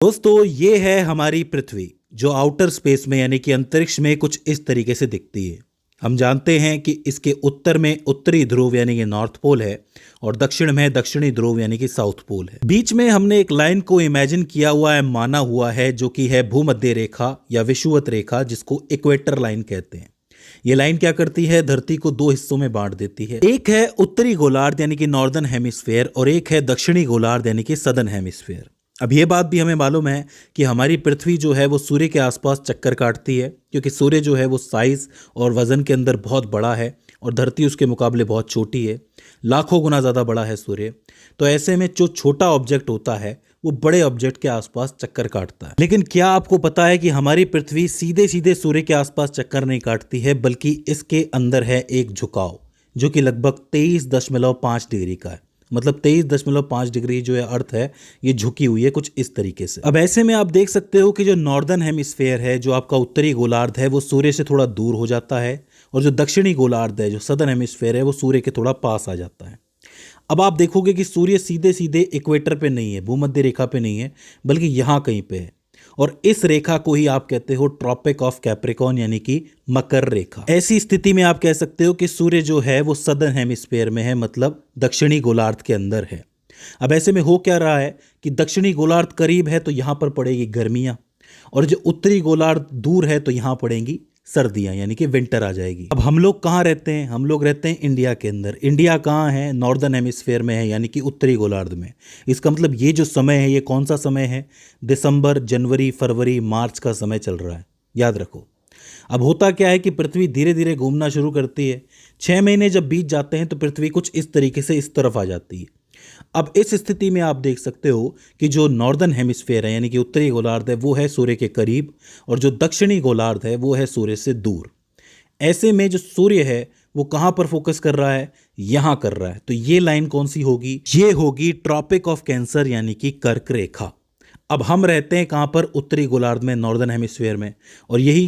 दोस्तों ये है हमारी पृथ्वी जो आउटर स्पेस में यानी कि अंतरिक्ष में कुछ इस तरीके से दिखती है। हम जानते हैं कि इसके उत्तर में उत्तरी ध्रुव यानी कि नॉर्थ पोल है और दक्षिण में दक्षिणी ध्रुव यानी कि साउथ पोल है। बीच में हमने एक लाइन को इमेजिन किया हुआ है, माना हुआ है, जो कि है भूमध्य रेखा या विषुवत रेखा, जिसको इक्वेटर लाइन कहते हैं। ये लाइन क्या करती है? धरती को दो हिस्सों में बांट देती है। एक है उत्तरी गोलार्ध यानी कि नॉर्दर्न हेमिस्फेयर और एक है दक्षिणी गोलार्ध यानी कि सदर्न हेमिस्फेयर। अब ये बात भी हमें मालूम है कि हमारी पृथ्वी जो है वो सूर्य के आसपास चक्कर काटती है, क्योंकि सूर्य जो है वो साइज और वजन के अंदर बहुत बड़ा है और धरती उसके मुकाबले बहुत छोटी है, लाखों गुना ज़्यादा बड़ा है सूर्य। तो ऐसे में जो छोटा ऑब्जेक्ट होता है वो बड़े ऑब्जेक्ट के आसपास चक्कर काटता है। लेकिन क्या आपको पता है कि हमारी पृथ्वी सीधे सीधे सूर्य के आसपास चक्कर नहीं काटती है, बल्कि इसके अंदर है एक झुकाव जो कि लगभग 23.5 डिग्री का है। मतलब 23.5 डिग्री जो है अर्थ है ये झुकी हुई है कुछ इस तरीके से। अब ऐसे में आप देख सकते हो कि जो नॉर्दर्न हेमिस्फेयर है, जो आपका उत्तरी गोलार्ध है, वो सूर्य से थोड़ा दूर हो जाता है और जो दक्षिणी गोलार्ध है, जो सदर्न हेमिस्फेयर है, वो सूर्य के थोड़ा पास आ जाता है। अब आप देखोगे कि सूर्य सीधे सीधे इक्वेटर पे नहीं है, भूमध्य रेखा पे नहीं है, बल्कि यहाँ कहीं पे है और इस रेखा को ही आप कहते हो ट्रॉपिक ऑफ कैप्रिकॉर्न यानी कि मकर रेखा। ऐसी स्थिति में आप कह सकते हो कि सूर्य जो है वो सदर्न हेमिस्फेयर में है, मतलब दक्षिणी गोलार्ध के अंदर है। अब ऐसे में हो क्या रहा है कि दक्षिणी गोलार्ध करीब है तो यहाँ पर पड़ेगी गर्मियाँ, और जो उत्तरी गोलार्ध दूर है तो यहाँ पड़ेंगी सर्दियाँ यानी कि विंटर आ जाएगी। अब हम लोग कहाँ रहते हैं? हम लोग रहते हैं इंडिया के अंदर। इंडिया कहाँ है? नॉर्दर्न हेमिस्फेयर में है यानी कि उत्तरी गोलार्ध में। इसका मतलब ये जो समय है ये कौन सा समय है? दिसंबर, जनवरी, फरवरी, मार्च का समय चल रहा है, याद रखो। अब होता क्या है कि पृथ्वी धीरे धीरे घूमना शुरू करती है। 6 महीने जब बीत जाते हैं तो पृथ्वी कुछ इस तरीके से इस तरफ आ जाती है। अब इस स्थिति में आप देख सकते हो कि जो नॉर्दर्न हेमिस्फेयर है यानी कि उत्तरी गोलार्ध है वो है सूर्य के करीब और जो दक्षिणी गोलार्ध है वो है सूर्य से दूर। ऐसे में जो सूर्य है वो कहाँ पर फोकस कर रहा है? यहाँ कर रहा है। तो ये लाइन कौन सी होगी? ये होगी ट्रॉपिक ऑफ कैंसर यानी कि कर्क रेखा। अब हम रहते हैं कहाँ पर? उत्तरी गोलार्ध में, नॉर्दर्न हेमिस्फेयर में, और यही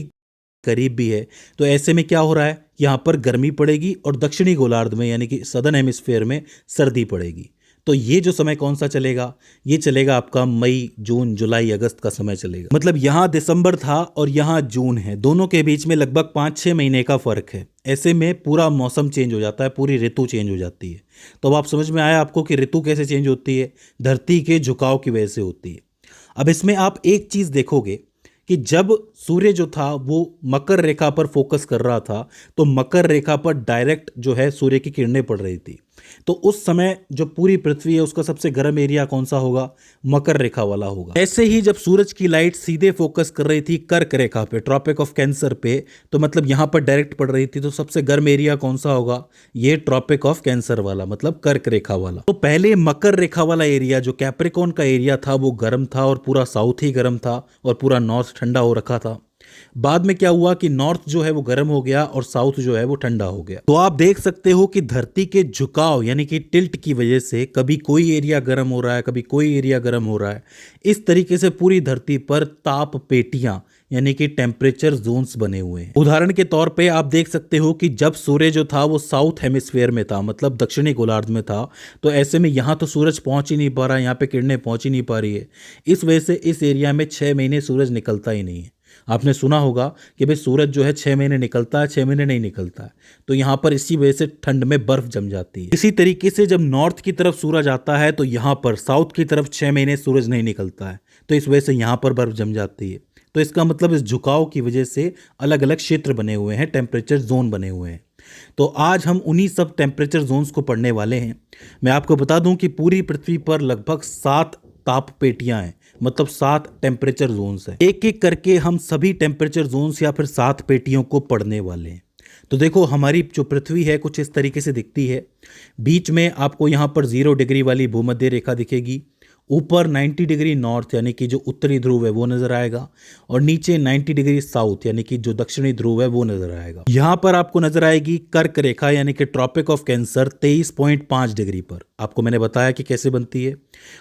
करीब भी है। तो ऐसे में क्या हो रहा है? यहाँ पर गर्मी पड़ेगी और दक्षिणी गोलार्ध में यानी कि सदर्न हेमिस्फेयर में सर्दी पड़ेगी। तो ये जो समय कौन सा चलेगा? ये चलेगा आपका मई, जून, जुलाई, अगस्त का समय चलेगा। मतलब यहाँ दिसंबर था और यहाँ जून है, दोनों के बीच में लगभग 5-6 महीने का फर्क है। ऐसे में पूरा मौसम चेंज हो जाता है, पूरी ऋतु चेंज हो जाती है। तो अब आप समझ में आया आपको कि ऋतु कैसे चेंज होती है? धरती के झुकाव की वजह से होती है। अब इसमें आप एक चीज़ देखोगे कि जब सूर्य जो था वो मकर रेखा पर फोकस कर रहा था तो मकर रेखा पर डायरेक्ट जो है सूर्य की किरणें पड़ रही थी। तो उस समय जो पूरी पृथ्वी है उसका सबसे गर्म एरिया कौन सा होगा? मकर रेखा वाला होगा। ऐसे ही जब सूरज की लाइट सीधे फोकस कर रही थी कर्क रेखा पे, ट्रॉपिक ऑफ कैंसर पे, तो मतलब यहाँ पर डायरेक्ट पड़ रही थी, तो सबसे गर्म एरिया कौन सा होगा? ये ट्रॉपिक ऑफ कैंसर वाला, मतलब कर्क रेखा वाला। तो पहले मकर रेखा वाला एरिया जो कैप्रिकॉर्न का एरिया था वो गर्म था और पूरा साउथ ही गर्म था और पूरा नॉर्थ ठंडा हो रखा था। बाद में क्या हुआ कि नॉर्थ जो है वो गर्म हो गया और साउथ जो है वो ठंडा हो गया। तो आप देख सकते हो कि धरती के झुकाव यानी कि टिल्ट की वजह से कभी कोई एरिया गर्म हो रहा है, कभी कोई एरिया गर्म हो रहा है। इस तरीके से पूरी धरती पर ताप पेटियां यानी कि टेम्परेचर जोन्स बने हुए हैं। उदाहरण के तौर पे आप देख सकते हो कि जब सूर्य जो था वो साउथ हेमिस्फेयर में था, मतलब दक्षिणी गोलार्ध में था, तो ऐसे में यहाँ तो सूरज पहुंच ही नहीं पा रहा है, यहाँ पे किरणें पहुंच ही नहीं पा रही है। इस वजह से इस एरिया में 6 महीने सूरज निकलता ही नहीं है। आपने सुना होगा कि भाई सूरज जो है 6 महीने निकलता है, 6 महीने नहीं निकलता है। तो यहाँ पर इसी वजह से ठंड में बर्फ जम जाती है। इसी तरीके से जब नॉर्थ की तरफ सूरज आता है तो यहाँ पर साउथ की तरफ 6 महीने सूरज नहीं निकलता है, तो इस वजह से यहाँ पर बर्फ जम जाती है। तो इसका मतलब इस झुकाव की वजह से अलग अलग क्षेत्र बने हुए हैं, टेम्परेचर जोन बने हुए हैं। तो आज हम उन्हीं सब टेम्परेचर जोन्स को पढ़ने वाले हैं। मैं आपको बता दूं कि पूरी पृथ्वी पर लगभग 7 ताप पेटियां हैं, मतलब 7 टेम्परेचर जोन्स हैं। एक एक करके हम सभी टेम्परेचर जोन्स या फिर 7 पेटियों को पढ़ने वाले हैं। तो देखो हमारी जो पृथ्वी है कुछ इस तरीके से दिखती है। बीच में आपको यहाँ पर 0 डिग्री वाली भूमध्य रेखा दिखेगी, ऊपर 90 डिग्री नॉर्थ यानी कि जो उत्तरी ध्रुव है वो नजर आएगा, और नीचे 90 डिग्री साउथ यानी कि जो दक्षिणी ध्रुव है वो नजर आएगा। यहाँ पर आपको नजर आएगी कर्क रेखा यानी कि ट्रॉपिक ऑफ कैंसर 23.5 डिग्री पर। आपको मैंने बताया कि कैसे बनती है।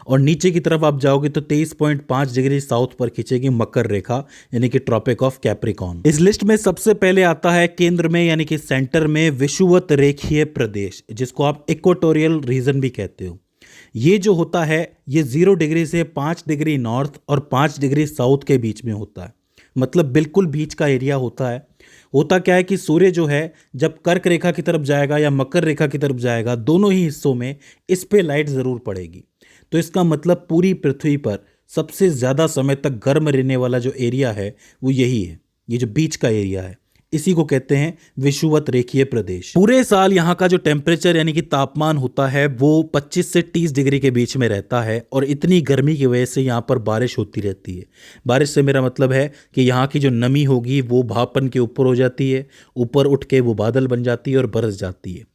और नीचे की तरफ आप जाओगे तो 23.5 डिग्री साउथ पर खींचेगी मकर रेखा यानी कि ट्रॉपिक ऑफ कैप्रिकॉर्न। इस लिस्ट में सबसे पहले आता है केंद्र में यानी कि सेंटर में विषुवत रेखीय प्रदेश, जिसको आप इक्वेटोरियल रीजन भी कहते हो। ये जो होता है ये 0 डिग्री से 5 डिग्री नॉर्थ और 5 डिग्री साउथ के बीच में होता है, मतलब बिल्कुल बीच का एरिया होता है। होता क्या है कि सूर्य जो है जब कर्क रेखा की तरफ जाएगा या मकर रेखा की तरफ जाएगा, दोनों ही हिस्सों में इस पे लाइट ज़रूर पड़ेगी। तो इसका मतलब पूरी पृथ्वी पर सबसे ज़्यादा समय तक गर्म रहने वाला जो एरिया है वो यही है, ये जो बीच का एरिया है, इसी को कहते हैं विषुवत रेखीय प्रदेश। पूरे साल यहाँ का जो टेम्परेचर यानी कि तापमान होता है वो 25 से 30 डिग्री के बीच में रहता है, और इतनी गर्मी की वजह से यहाँ पर बारिश होती रहती है। बारिश से मेरा मतलब है कि यहाँ की जो नमी होगी वो भापन के ऊपर हो जाती है, ऊपर उठ के वो बादल बन जाती है और बरस जाती है।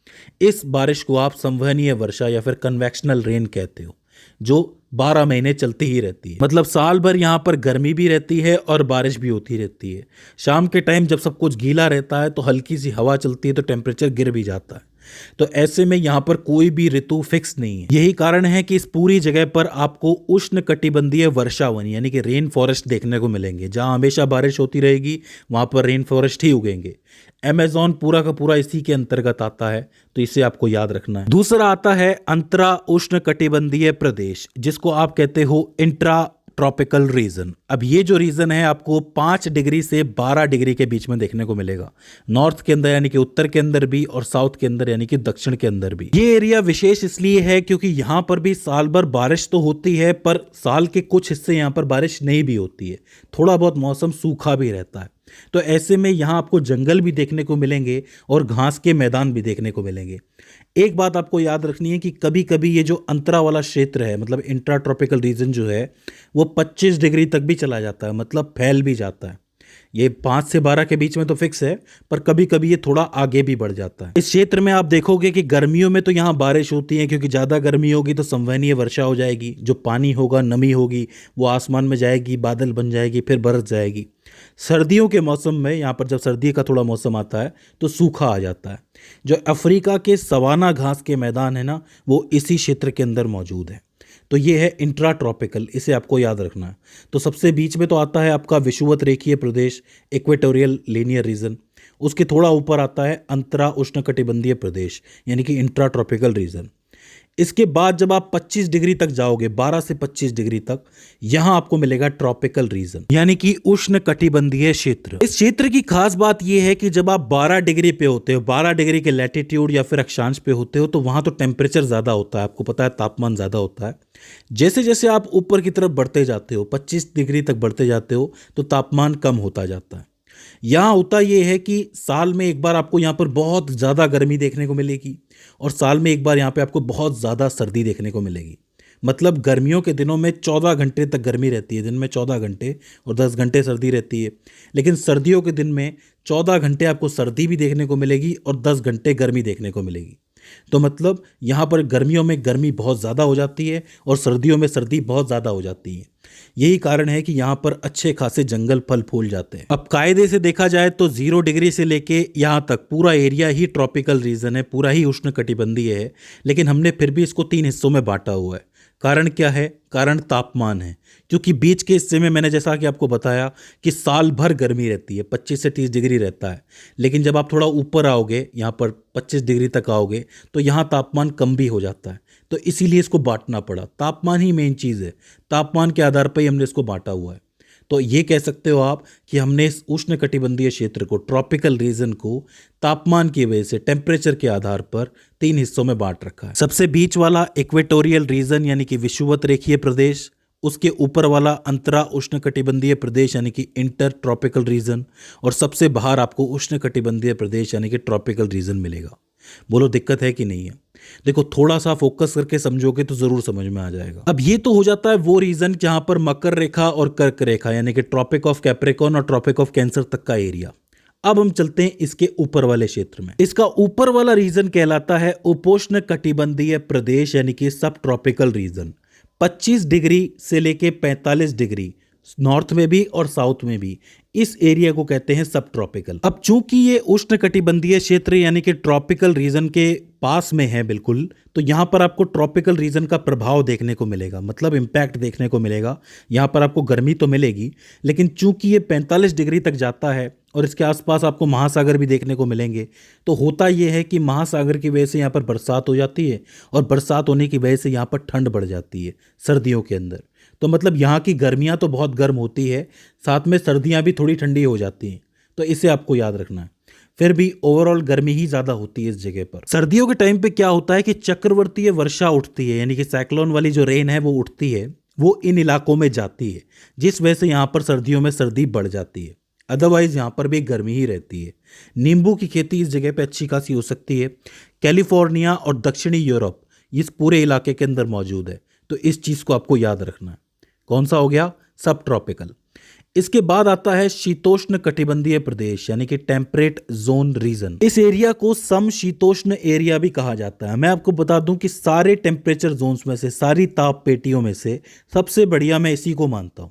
इस बारिश को आप संवहनीय वर्षा या फिर कन्वेक्शनल रेन कहते हो, जो 12 महीने चलती ही रहती है। मतलब साल भर यहाँ पर गर्मी भी रहती है और बारिश भी होती रहती है। शाम के टाइम जब सब कुछ गीला रहता है तो हल्की सी हवा चलती है तो टेम्परेचर गिर भी जाता है। तो ऐसे में यहाँ पर कोई भी ऋतु फिक्स नहीं है। यही कारण है कि इस पूरी जगह पर आपको उष्ण कटिबंधीय वर्षावन यानी कि रेन फॉरेस्ट देखने को मिलेंगे। जहाँ हमेशा बारिश होती रहेगी वहाँ पर रेन फॉरेस्ट ही उगेंगे। अमेज़न पूरा का पूरा इसी के अंतर्गत आता है, तो इसे आपको याद रखना है। दूसरा आता है अंतरा उष्ण कटिबंधीय प्रदेश, जिसको आप कहते हो इंट्रा ट्रॉपिकल रीजन। अब ये जो रीजन है आपको 5 डिग्री से 12 डिग्री के बीच में देखने को मिलेगा, नॉर्थ के अंदर यानी कि उत्तर के अंदर भी और साउथ के अंदर यानी कि दक्षिण के अंदर भी। ये एरिया विशेष इसलिए है क्योंकि यहाँ पर भी साल भर बारिश तो होती है, पर साल के कुछ हिस्से यहाँ पर बारिश नहीं भी होती है, थोड़ा बहुत मौसम सूखा भी रहता है। तो ऐसे में यहाँ आपको जंगल भी देखने को मिलेंगे और घास के मैदान भी देखने को मिलेंगे। एक बात आपको याद रखनी है कि कभी कभी ये जो अंतरा वाला क्षेत्र है, मतलब इंट्रा ट्रॉपिकल रीजन जो है, वो 25 डिग्री तक भी चला जाता है, मतलब फैल भी जाता है। ये 5 से 12 के बीच में तो फिक्स है, पर कभी कभी ये थोड़ा आगे भी बढ़ जाता है। इस क्षेत्र में आप देखोगे कि गर्मियों में तो यहाँ बारिश होती है, क्योंकि ज़्यादा गर्मी होगी तो संवहनीय वर्षा हो जाएगी, जो पानी होगा, नमी होगी, वो आसमान में जाएगी, बादल बन जाएगी, फिर बरस जाएगी। सर्दियों के मौसम में यहाँ पर जब सर्दी का थोड़ा मौसम आता है तो सूखा आ जाता है। जो अफ्रीका के सवाना घास के मैदान है ना, वो इसी क्षेत्र के अंदर मौजूद है। तो ये है इंट्रा ट्रॉपिकल, इसे आपको याद रखना है। तो सबसे बीच में तो आता है आपका विषुवत रेखीय प्रदेश, इक्वेटोरियल लीनियर रीजन। उसके थोड़ा ऊपर आता है अंतरा उष्णकटिबंधीय प्रदेश यानी कि इंट्रा ट्रॉपिकल रीजन। इसके बाद जब आप 25 डिग्री तक जाओगे, 12 से 25 डिग्री तक, यहां आपको मिलेगा ट्रॉपिकल रीजन यानी कि उष्ण कटिबंधीय क्षेत्र। इस क्षेत्र की खास बात यह है कि जब आप 12 डिग्री पे होते हो, 12 डिग्री के लैटिट्यूड या फिर अक्षांश पे होते हो, तो वहां तो टेम्परेचर ज्यादा होता है, आपको पता है तापमान ज्यादा होता है। जैसे जैसे आप ऊपर की तरफ बढ़ते जाते हो, 25 डिग्री तक बढ़ते जाते हो, तो तापमान कम होता जाता है। यहाँ होता यह है कि साल में एक बार आपको यहाँ पर बहुत ज़्यादा गर्मी देखने को मिलेगी और साल में एक बार यहाँ पे आपको बहुत ज़्यादा सर्दी देखने को मिलेगी। मतलब गर्मियों के दिनों में 14 घंटे तक गर्मी रहती है, दिन में 14 घंटे और 10 घंटे सर्दी रहती है। लेकिन सर्दियों के दिन में 14 घंटे आपको सर्दी भी देखने को मिलेगी और 10 घंटे गर्मी देखने को मिलेगी। तो मतलब यहाँ पर गर्मियों में गर्मी बहुत ज़्यादा हो जाती है और सर्दियों में सर्दी बहुत ज़्यादा हो जाती है। यही कारण है कि यहाँ पर अच्छे खासे जंगल फल फूल जाते हैं। अब कायदे से देखा जाए तो 0 डिग्री से लेके यहाँ तक पूरा एरिया ही ट्रॉपिकल रीजन है, पूरा ही उष्ण कटिबंधीय है। लेकिन हमने फिर भी इसको 3 हिस्सों में बांटा हुआ है। कारण क्या है? कारण तापमान है, क्योंकि बीच के हिस्से में मैंने जैसा कि आपको बताया कि साल भर गर्मी रहती है, 25 से 30 डिग्री रहता है। लेकिन जब आप थोड़ा ऊपर आओगे, यहाँ पर 25 डिग्री तक आओगे, तो यहाँ तापमान कम भी हो जाता है। तो इसीलिए इसको बांटना पड़ा। तापमान ही मेन चीज़ है, तापमान के आधार पर ही हमने इसको बांटा हुआ है। तो ये कह सकते हो आप कि हमने इस उष्ण कटिबंधीय क्षेत्र को, ट्रॉपिकल रीजन को, तापमान की वजह से, टेम्परेचर के आधार पर 3 हिस्सों में बांट रखा है। सबसे बीच वाला इक्वेटोरियल रीजन यानी कि विषुवत रेखीय प्रदेश, उसके ऊपर वाला अंतरा उष्ण कटिबंधीय प्रदेश यानी कि इंटर ट्रॉपिकल रीजन, और सबसे बाहर आपको उष्ण कटिबंधीय प्रदेश यानी कि ट्रॉपिकल रीजन मिलेगा। बोलो दिक्कत है कि नहीं है? देखो थोड़ा सा फोकस करके समझोगे तो जरूर समझ में आ जाएगा। अब ये तो हो जाता है वो रीजन जहां पर मकर रेखा और कर्क रेखा यानी कि ट्रॉपिक ऑफ कैप्रिकॉर्न और ट्रॉपिक ऑफ कैंसर तक का एरिया। अब हम चलते हैं इसके ऊपर वाले क्षेत्र में। इसका ऊपर वाला रीजन कहलाता है उपोष्ण कटिबंधीय प्रदेश यानी कि सब ट्रॉपिकल रीजन। 25 डिग्री से लेके 45 डिग्री नॉर्थ में भी और साउथ में भी। इस एरिया को कहते हैं सब ट्रॉपिकल। अब चूंकि ये उष्णकटिबंधीय क्षेत्र यानी कि ट्रॉपिकल रीजन के पास में है बिल्कुल, तो यहाँ पर आपको ट्रॉपिकल रीजन का प्रभाव देखने को मिलेगा, मतलब इम्पैक्ट देखने को मिलेगा। यहाँ पर आपको गर्मी तो मिलेगी, लेकिन चूंकि ये 45 डिग्री तक जाता है और इसके आसपास आपको महासागर भी देखने को मिलेंगे, तो होता ये है कि महासागर की वजह से यहाँ पर बरसात हो जाती है और बरसात होने की वजह से यहाँ पर ठंड बढ़ जाती है सर्दियों के अंदर। तो मतलब यहाँ की गर्मियाँ तो बहुत गर्म होती है, साथ में सर्दियाँ भी थोड़ी ठंडी हो जाती हैं, तो इसे आपको याद रखना है। फिर भी ओवरऑल गर्मी ही ज़्यादा होती है इस जगह पर। सर्दियों के टाइम पे क्या होता है कि चक्रवर्तीय वर्षा उठती है, यानी कि साइक्लोन वाली जो रेन है वो उठती है, वो इन इलाकों में जाती है, जिस वजह से यहाँ पर सर्दियों में सर्दी बढ़ जाती है। अदरवाइज यहाँ पर भी गर्मी ही रहती है। नींबू की खेती इस जगह पे अच्छी खासी हो सकती है। कैलिफोर्निया और दक्षिणी यूरोप इस पूरे इलाके के अंदर मौजूद है, तो इस चीज़ को आपको याद रखना है। कौन सा हो गया? सब ट्रॉपिकल। इसके बाद आता है शीतोष्ण कटिबंधीय प्रदेश यानी कि टेम्परेट जोन रीजन। इस एरिया को सम शीतोष्ण एरिया भी कहा जाता है। मैं आपको बता दूं कि सारे टेम्परेचर जोन्स में से, सारी ताप पेटियों में से सबसे बढ़िया मैं इसी को मानता हूं,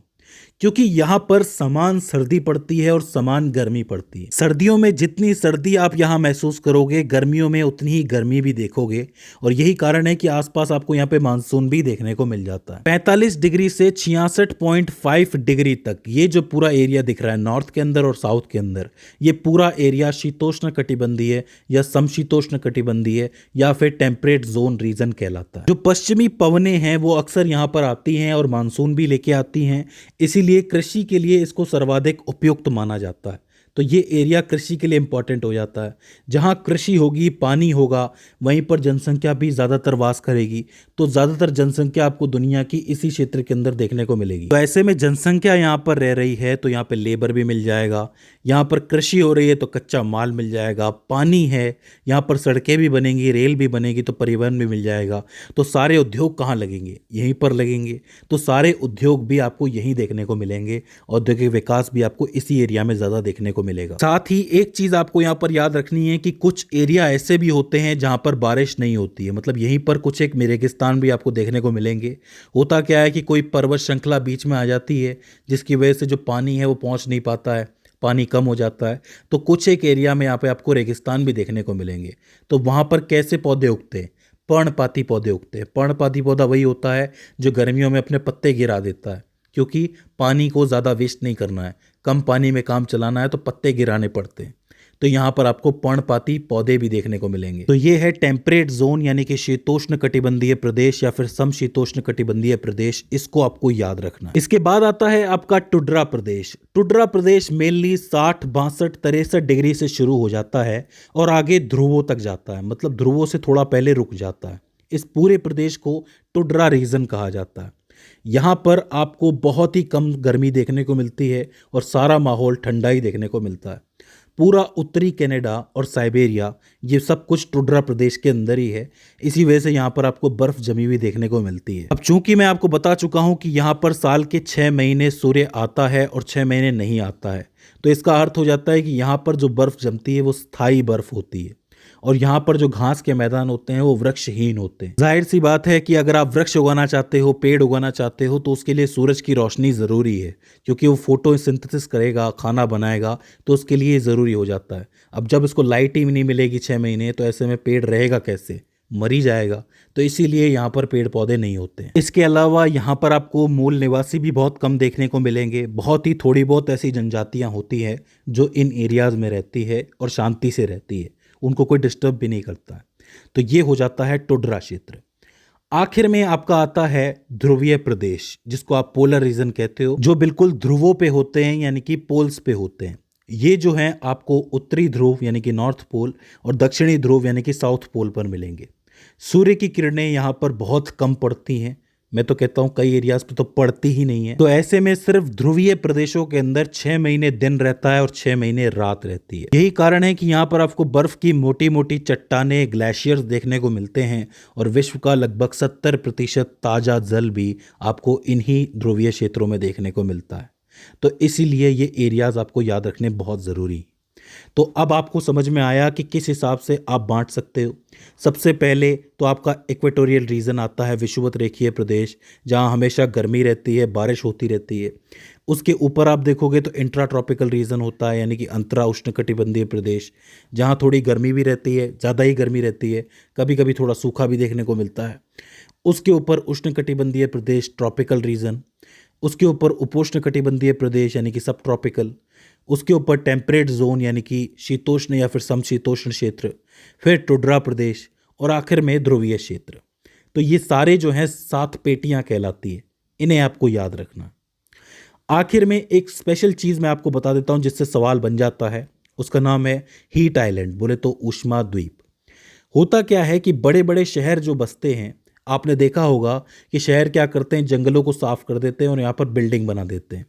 क्योंकि यहाँ पर समान सर्दी पड़ती है और समान गर्मी पड़ती है। सर्दियों में जितनी सर्दी आप यहाँ महसूस करोगे, गर्मियों में उतनी ही गर्मी भी देखोगे, और यही कारण है कि आसपास आपको यहाँ पे मानसून भी देखने को मिल जाता है। 45 डिग्री से 66.5 डिग्री तक ये जो पूरा एरिया दिख रहा है नॉर्थ के अंदर और साउथ के अंदर, ये पूरा एरिया शीतोष्ण कटिबंधीय या समशीतोष्ण कटिबंधीय या फिर टेम्परेट जोन रीजन कहलाता है। जो पश्चिमी पवनें हैं वो अक्सर यहाँ पर आती हैं और मानसून भी लेके आती हैं, इसीलिए कृषि के लिए इसको सर्वाधिक उपयुक्त माना जाता है। तो ये एरिया कृषि के लिए इंपॉर्टेंट हो जाता है। जहाँ कृषि होगी, पानी होगा, वहीं पर जनसंख्या भी ज़्यादातर वास करेगी, तो ज़्यादातर जनसंख्या आपको दुनिया की इसी क्षेत्र के अंदर देखने को मिलेगी। तो ऐसे में जनसंख्या यहाँ पर रह रही है तो यहाँ पर लेबर भी मिल जाएगा, यहाँ पर कृषि हो रही है तो कच्चा माल मिल जाएगा, पानी है, यहाँ पर सड़कें भी बनेंगी, रेल भी बनेगी, तो परिवहन भी मिल जाएगा। तो सारे उद्योग कहाँ लगेंगे? यहीं पर लगेंगे। तो सारे उद्योग भी आपको यहीं देखने को मिलेंगे। औद्योगिक विकास भी आपको इसी एरिया में ज़्यादा देखने को मिलेगा। साथ ही एक चीज आपको यहाँ पर याद रखनी है कि कुछ एरिया ऐसे भी होते हैं जहाँ पर बारिश नहीं होती है, मतलब यहीं पर कुछ एक रेगिस्तान भी आपको देखने को मिलेंगे। होता क्या है कि कोई पर्वत श्रृंखला बीच में आ जाती है, जिसकी वजह से जो पानी है वो पहुँच नहीं पाता है, पानी कम हो जाता है, तो कुछ एक एरिया में यहाँ पे आपको रेगिस्तान भी देखने को मिलेंगे। तो वहाँ पर कैसे पौधे उगते हैं? पर्णपाती पौधे उगते हैं। पर्णपाती पौधा वही होता है जो गर्मियों में अपने पत्ते गिरा देता है, क्योंकि पानी को ज़्यादा वेस्ट नहीं करना है, कम पानी में काम चलाना है, तो पत्ते गिराने पड़ते हैं। तो यहाँ पर आपको पर्णपाती पौधे भी देखने को मिलेंगे। तो ये है टेम्परेट जोन यानी कि शीतोष्ण कटिबंधीय प्रदेश या फिर समशीतोष्ण कटिबंधीय प्रदेश, इसको आपको याद रखना। इसके बाद आता है आपका टुड्रा प्रदेश। टुड्रा प्रदेश मेनली 60, 62, 63 डिग्री से शुरू हो जाता है और आगे ध्रुवों तक जाता है, मतलब ध्रुवों से थोड़ा पहले रुक जाता है। इस पूरे प्रदेश को टुड्रा रीजन कहा जाता है। यहाँ पर आपको बहुत ही कम गर्मी देखने को मिलती है और सारा माहौल ठंडा ही देखने को मिलता है। पूरा उत्तरी कनाडा और साइबेरिया ये सब कुछ टुड्रा प्रदेश के अंदर ही है, इसी वजह से यहाँ पर आपको बर्फ जमी हुई देखने को मिलती है। अब चूंकि मैं आपको बता चुका हूँ कि यहाँ पर साल के 6 महीने सूर्य आता है और 6 महीने नहीं आता है, तो इसका अर्थ हो जाता है कि यहाँ पर जो बर्फ जमती है वो स्थायी बर्फ होती है और यहाँ पर जो घास के मैदान होते हैं वो वृक्षहीन होते हैं। जाहिर सी बात है कि अगर आप वृक्ष उगाना चाहते हो, पेड़ उगाना चाहते हो, तो उसके लिए सूरज की रोशनी ज़रूरी है, क्योंकि वो फोटोसिंथेसिस करेगा, खाना बनाएगा, तो उसके लिए ज़रूरी हो जाता है। अब जब इसको लाइट ही नहीं मिलेगी 6 महीने, तो ऐसे में पेड़ रहेगा कैसे? मर ही जाएगा। तो इसीलिए यहाँ पर पेड़ पौधे नहीं होते हैं। इसके अलावा यहाँ पर आपको मूल निवासी भी बहुत कम देखने को मिलेंगे। बहुत ही थोड़ी बहुत ऐसी जनजातियाँ होती हैं जो इन एरियाज़ में रहती है और शांति से रहती है, उनको कोई डिस्टर्ब भी नहीं करता है। तो ये हो जाता है टुड्रा क्षेत्र। आखिर में आपका आता है ध्रुवीय प्रदेश, जिसको आप पोलर रीजन कहते हो, जो बिल्कुल ध्रुवों पे होते हैं, यानी कि पोल्स पे होते हैं। ये जो हैं आपको उत्तरी ध्रुव यानी कि नॉर्थ पोल और दक्षिणी ध्रुव यानी कि साउथ पोल पर मिलेंगे। सूर्य की किरणें यहाँ पर बहुत कम पड़ती हैं, मैं तो कहता हूँ कई एरियाज पे तो पड़ती ही नहीं है। तो ऐसे में सिर्फ ध्रुवीय प्रदेशों के अंदर 6 महीने दिन रहता है और 6 महीने रात रहती है। यही कारण है कि यहाँ पर आपको बर्फ की मोटी मोटी चट्टानें, ग्लेशियर्स देखने को मिलते हैं और विश्व का लगभग 70% ताज़ा जल भी आपको इन्हीं ध्रुवीय क्षेत्रों में देखने को मिलता है। तो इसीलिए ये एरियाज आपको याद रखने बहुत ज़रूरी। तो अब आपको समझ में आया कि किस हिसाब से आप बांट सकते हो। सबसे पहले तो आपका इक्वेटोरियल रीजन आता है, विषुवत रेखीय प्रदेश, जहां हमेशा गर्मी रहती है, बारिश होती रहती है। उसके ऊपर आप देखोगे तो इंट्रा ट्रॉपिकल रीजन होता है, यानी कि अंतरा उष्णकटिबंधीय प्रदेश, जहां थोड़ी गर्मी भी रहती है, ज़्यादा ही गर्मी रहती है, कभी कभी थोड़ा सूखा भी देखने को मिलता है। उसके ऊपर उष्णकटिबंधीय प्रदेश, ट्रॉपिकल रीजन। उसके ऊपर उपोष्ण कटिबंधीय प्रदेश यानी कि सब ट्रॉपिकल। उसके ऊपर टेम्परेट जोन यानी कि शीतोष्ण या फिर समशीतोष्ण क्षेत्र, फिर टुंड्रा प्रदेश, और आखिर में ध्रुवीय क्षेत्र। तो ये सारे जो हैं 7 पेटियां कहलाती है, इन्हें आपको याद रखना। आखिर में एक स्पेशल चीज़ मैं आपको बता देता हूं जिससे सवाल बन जाता है, उसका नाम है हीट आइलैंड, बोले तो ऊष्मा द्वीप। होता क्या है कि बड़े बड़े शहर जो बसते हैं, आपने देखा होगा कि शहर क्या करते हैं, जंगलों को साफ कर देते हैं और यहाँ पर बिल्डिंग बना देते हैं।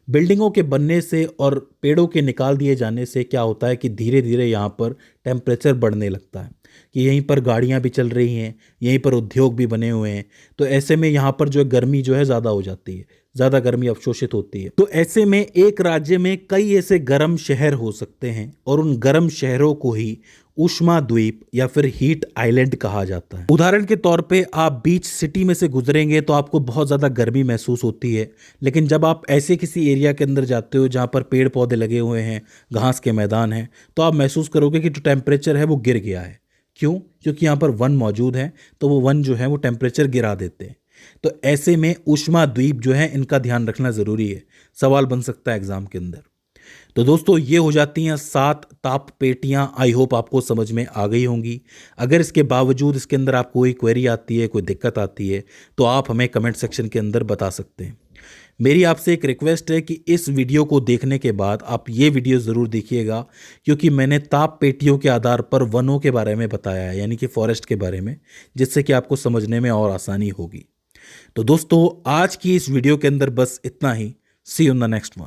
बिल्डिंगों के बनने से और पेड़ों के निकाल दिए जाने से क्या होता है कि धीरे धीरे यहाँ पर टेम्परेचर बढ़ने लगता है, कि यहीं पर गाड़ियाँ भी चल रही हैं, यहीं पर उद्योग भी बने हुए हैं। तो ऐसे में यहाँ पर जो है गर्मी जो है ज़्यादा हो जाती है, ज़्यादा गर्मी अवशोषित होती है। तो ऐसे में एक राज्य में कई ऐसे गर्म शहर हो सकते हैं और उन गर्म शहरों को ही ऊष्मा द्वीप या फिर हीट आइलैंड कहा जाता है। उदाहरण के तौर पे आप बीच सिटी में से गुजरेंगे तो आपको बहुत ज़्यादा गर्मी महसूस होती है, लेकिन जब आप ऐसे किसी एरिया के अंदर जाते हो जहाँ पर पेड़ पौधे लगे हुए हैं, घास के मैदान हैं, तो आप महसूस करोगे कि जो टेम्परेचर है वो गिर गया है। क्यों? क्योंकि यहाँ पर वन मौजूद है, तो वो वन जो है वो टेम्परेचर गिरा देते हैं। तो ऐसे में ऊष्मा द्वीप जो है, इनका ध्यान रखना ज़रूरी है, सवाल बन सकता है एग्जाम के अंदर। तो दोस्तों ये हो जाती हैं 7 ताप पेटियां। आई होप आपको समझ में आ गई होंगी। अगर इसके बावजूद इसके अंदर आपको कोई क्वेरी आती है, कोई दिक्कत आती है, तो आप हमें कमेंट सेक्शन के अंदर बता सकते हैं। मेरी आपसे एक रिक्वेस्ट है कि इस वीडियो को देखने के बाद आप ये वीडियो ज़रूर देखिएगा, क्योंकि मैंने ताप पेटियों के आधार पर वनों के बारे में बताया है, यानी कि फॉरेस्ट के बारे में, जिससे कि आपको समझने में और आसानी होगी। तो दोस्तों आज की इस वीडियो के अंदर बस इतना ही। See you in the next one.